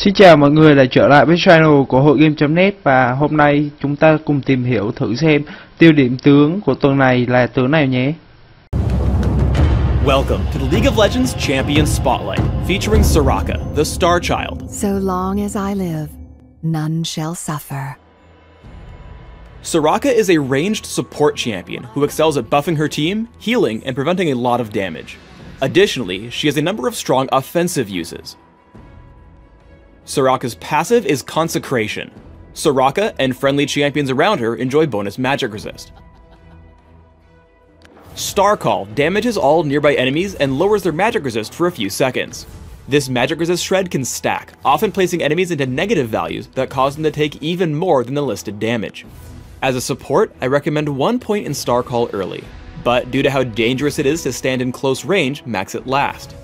Xin chào mọi người đã trở lại với channel của hội game.net và hôm nay chúng ta cùng tìm hiểu thử xem tiêu điểm tướng của tuần này là tướng nào nhé. Welcome to the League of Legends Champion Spotlight, featuring Soraka, the Star Child. So long as I live, none shall suffer. Soraka is a ranged support champion who excels at buffing her team, healing, and preventing a lot of damage. Additionally, she has a number of strong offensive uses. Soraka's passive is Consecration. Soraka and friendly champions around her enjoy bonus magic resist. Star Call damages all nearby enemies and lowers their magic resist for a few seconds. This magic resist shred can stack, often placing enemies into negative values that cause them to take even more than the listed damage. As a support, I recommend 1 point in Star Call early, but due to how dangerous it is to stand in close range, max it last.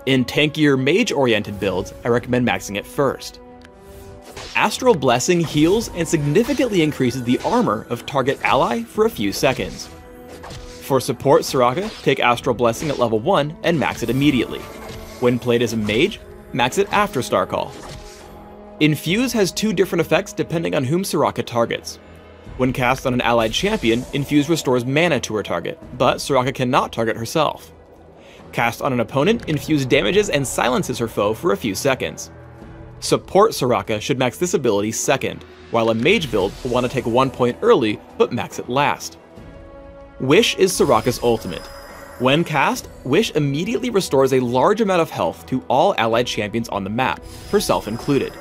In tankier mage-oriented builds, I recommend maxing it first. Astral Blessing heals and significantly increases the armor of target ally for a few seconds. For support Soraka, take Astral Blessing at level 1 and max it immediately. When played as a mage, max it after Star Call. Infuse has 2 different effects depending on whom Soraka targets. When cast on an allied champion, Infuse restores mana to her target, but Soraka cannot target herself. Cast on an opponent, Infuse damages and silences her foe for a few seconds. Support Soraka should max this ability second, while a mage build will want to take 1 point early, but max it last. Wish is Soraka's ultimate. When cast, Wish immediately restores a large amount of health to all allied champions on the map, herself included.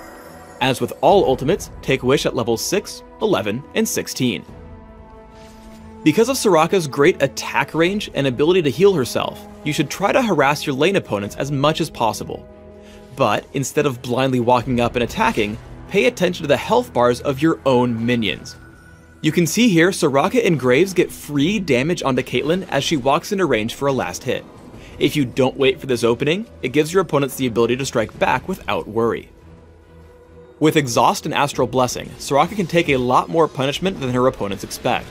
As with all ultimates, take Wish at levels 6, 11, and 16. Because of Soraka's great attack range and ability to heal herself, you should try to harass your lane opponents as much as possible. But instead of blindly walking up and attacking, pay attention to the health bars of your own minions. You can see here Soraka and Graves get free damage onto Caitlyn as she walks into range for a last hit. If you don't wait for this opening, it gives your opponents the ability to strike back without worry. With Exhaust and Astral Blessing, Soraka can take a lot more punishment than her opponents expect.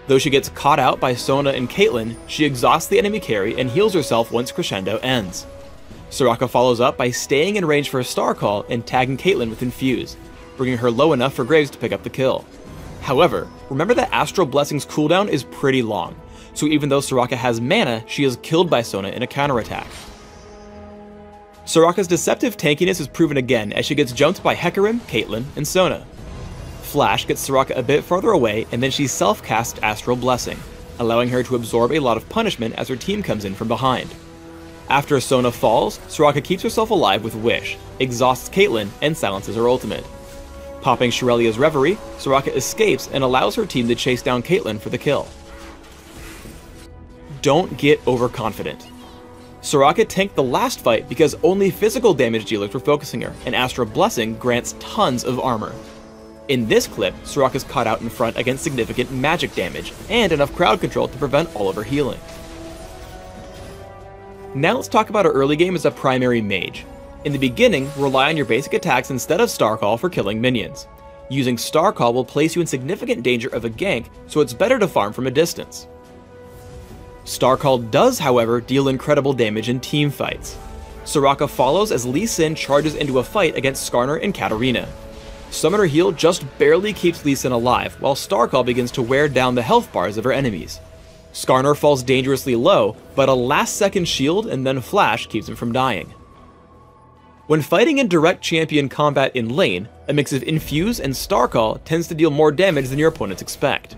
Though she gets caught out by Sona and Caitlyn, she exhausts the enemy carry and heals herself once Crescendo ends. Soraka follows up by staying in range for a Star Call and tagging Caitlyn with Infuse, bringing her low enough for Graves to pick up the kill. However, remember that Astral Blessing's cooldown is pretty long, so even though Soraka has mana, she is killed by Sona in a counterattack. Soraka's deceptive tankiness is proven again as she gets jumped by Hecarim, Caitlyn, and Sona. Flash gets Soraka a bit farther away and then she self-casts Astral Blessing, allowing her to absorb a lot of punishment as her team comes in from behind. After Sona falls, Soraka keeps herself alive with Wish, exhausts Caitlyn, and silences her ultimate. Popping Shirelia's Reverie, Soraka escapes and allows her team to chase down Caitlyn for the kill. Don't get overconfident. Soraka tanked the last fight because only physical damage dealers were focusing her, and Astral Blessing grants tons of armor. In this clip, Soraka's caught out in front against significant magic damage, and enough crowd control to prevent all of her healing. Now let's talk about her early game as a primary mage. In the beginning, rely on your basic attacks instead of Star Call for killing minions. Using Star Call will place you in significant danger of a gank, so it's better to farm from a distance. Star Call does, however, deal incredible damage in team fights. Soraka follows as Lee Sin charges into a fight against Skarner and Katarina. Summoner Heal just barely keeps Lee Sin alive, while Star Call begins to wear down the health bars of her enemies. Skarner falls dangerously low, but a last-second shield and then flash keeps him from dying. When fighting in direct champion combat in lane, a mix of Infuse and Star Call tends to deal more damage than your opponents expect.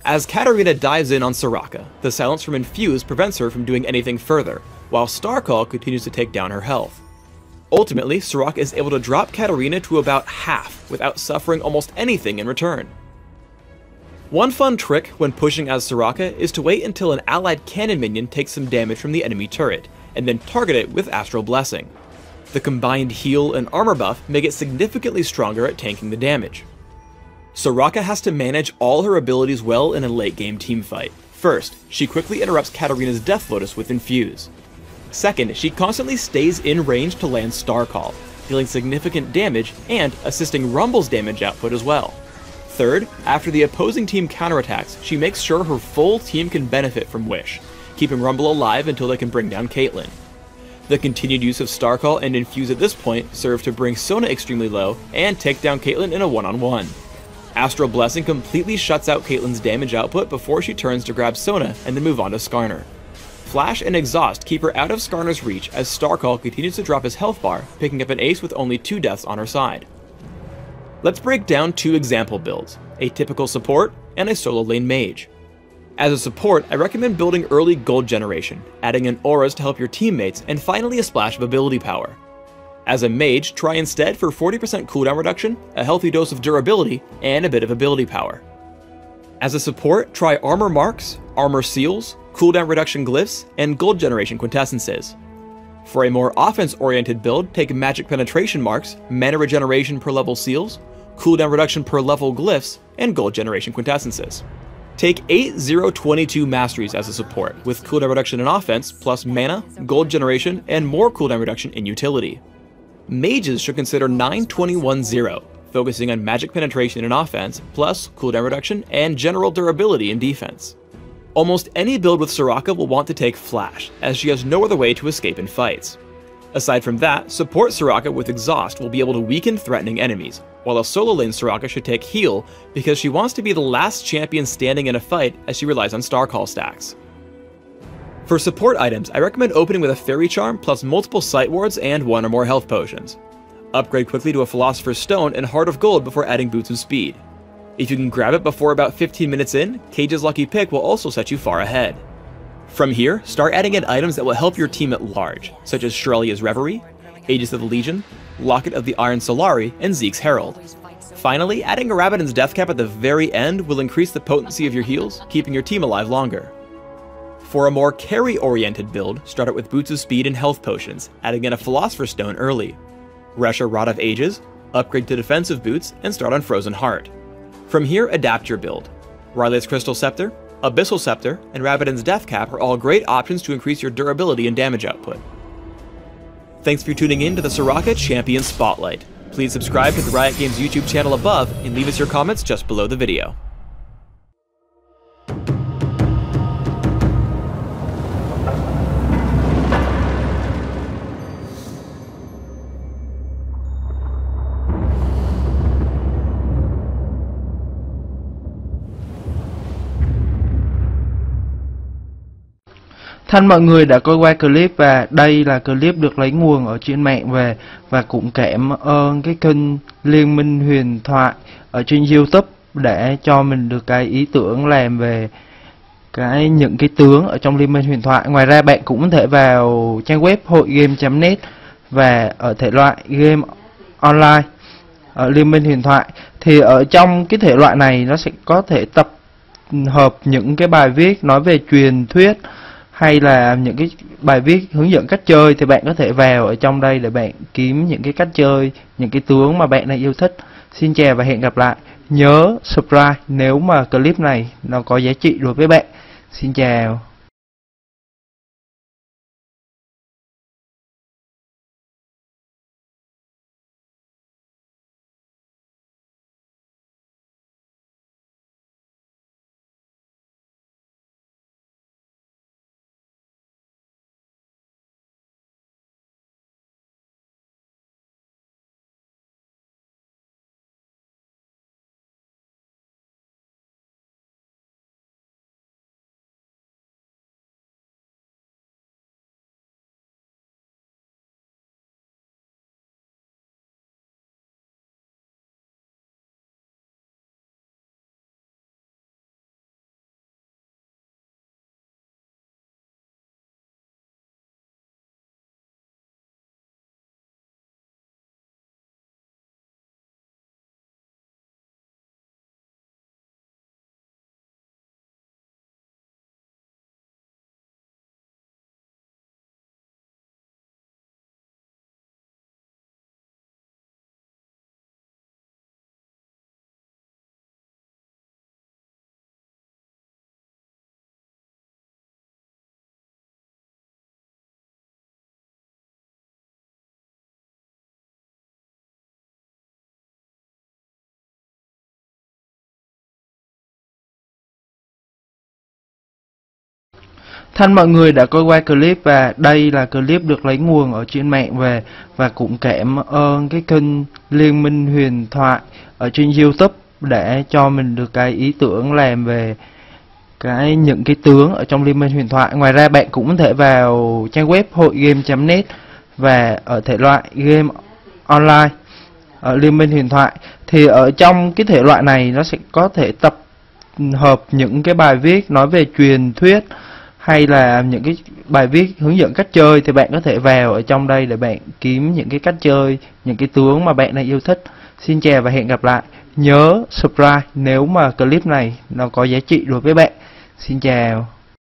As Katarina dives in on Soraka, the silence from Infuse prevents her from doing anything further, while Star Call continues to take down her health. Ultimately, Soraka is able to drop Katarina to about half without suffering almost anything in return. One fun trick when pushing as Soraka is to wait until an allied cannon minion takes some damage from the enemy turret, and then target it with Astral Blessing. The combined heal and armor buff make it significantly stronger at tanking the damage. Soraka has to manage all her abilities well in a late game teamfight. First, she quickly interrupts Katarina's Death Lotus with Infuse. Second, she constantly stays in range to land Star Call, dealing significant damage and assisting Rumble's damage output as well. Third, after the opposing team counterattacks, she makes sure her full team can benefit from Wish, keeping Rumble alive until they can bring down Caitlyn. The continued use of Star Call and Infuse at this point served to bring Sona extremely low and take down Caitlyn in a one-on-one. Astral Blessing completely shuts out Caitlyn's damage output before she turns to grab Sona and then move on to Skarner. Flash and Exhaust keep her out of Skarner's reach as Star Call continues to drop his health bar, picking up an ace with only 2 deaths on her side. Let's break down 2 example builds, a typical support and a solo lane mage. As a support, I recommend building early gold generation, adding in auras to help your teammates, and finally a splash of ability power. As a mage, try instead for 40% cooldown reduction, a healthy dose of durability, and a bit of ability power. As a support, try armor marks, armor seals, cooldown reduction glyphs, and gold generation quintessences. For a more offense-oriented build, take magic penetration marks, mana regeneration per level seals, cooldown reduction per level glyphs, and gold generation quintessences. Take 8-0-22 masteries as a support, with cooldown reduction in offense, plus mana, gold generation, and more cooldown reduction in utility. Mages should consider 9-21-0, focusing on magic penetration in offense, plus cooldown reduction and general durability in defense. Almost any build with Soraka will want to take Flash, as she has no other way to escape in fights. Aside from that, support Soraka with Exhaust will be able to weaken threatening enemies, while a solo lane Soraka should take Heal because she wants to be the last champion standing in a fight as she relies on Star Call stacks. For support items, I recommend opening with a Fairy Charm plus multiple Sight Wards and 1 or more health potions. Upgrade quickly to a Philosopher's Stone and Heart of Gold before adding Boots of Speed. If you can grab it before about 15 minutes in, Cage's Lucky Pick will also set you far ahead. From here, start adding in items that will help your team at large, such as Shirelia's Reverie, Aegis of the Legion, Locket of the Iron Solari, and Zeke's Herald. Finally, adding a Rabadon's Death Cap at the very end will increase the potency of your heals, keeping your team alive longer. For a more carry-oriented build, start out with Boots of Speed and Health Potions, adding in a Philosopher's Stone early. Rush a Rod of Ages, upgrade to Defensive Boots, and start on Frozen Heart. From here, adapt your build. Ryle's Crystal Scepter, Abyssal Scepter, and Rabadon's Death Cap are all great options to increase your durability and damage output. Thanks for tuning in to the Soraka Champion Spotlight. Please subscribe to the Riot Games YouTube channel above and leave us your comments just below the video. Thân mọi người đã coi qua clip và đây là clip được lấy nguồn ở trên mạng về, và cũng cảm ơn cái kênh Liên, Minh, Huyền, Thoại ở trên YouTube để cho mình được cái ý tưởng làm về những cái tướng ở trong Liên Minh Huyền Thoại. Ngoài ra bạn cũng có thể vào trang web hội game.net và ở thể loại game online ở Liên Minh Huyền Thoại. Thì ở trong cái thể loại này nó sẽ có thể tập hợp những cái bài viết nói về truyền thuyết hay là những cái bài viết hướng dẫn cách chơi, thì bạn có thể vào ở trong đây để bạn kiếm những cái cách chơi, những cái tướng mà bạn đang yêu thích. Xin chào và hẹn gặp lại. Nhớ subscribe nếu mà clip này nó có giá trị đối với bạn. Xin chào. Thân mọi người đã coi qua clip và đây là clip được lấy nguồn ở trên mạng về, và cũng cảm ơn cái kênh Liên, Minh, Huyền, Thoại ở trên YouTube để cho mình được cái ý tưởng làm về những cái tướng ở trong Liên Minh Huyền Thoại. Ngoài ra bạn cũng có thể vào trang web hội game.net và ở thể loại game online ở Liên Minh Huyền Thoại. Thì ở trong cái thể loại này nó sẽ có thể tập hợp những cái bài viết nói về truyền thuyết hay là những cái bài viết hướng dẫn cách chơi, thì bạn có thể vào ở trong đây để bạn kiếm những cái cách chơi, những cái tướng mà bạn đang yêu thích. Xin chào và hẹn gặp lại. Nhớ subscribe nếu mà clip này nó có giá trị đối với bạn. Xin chào.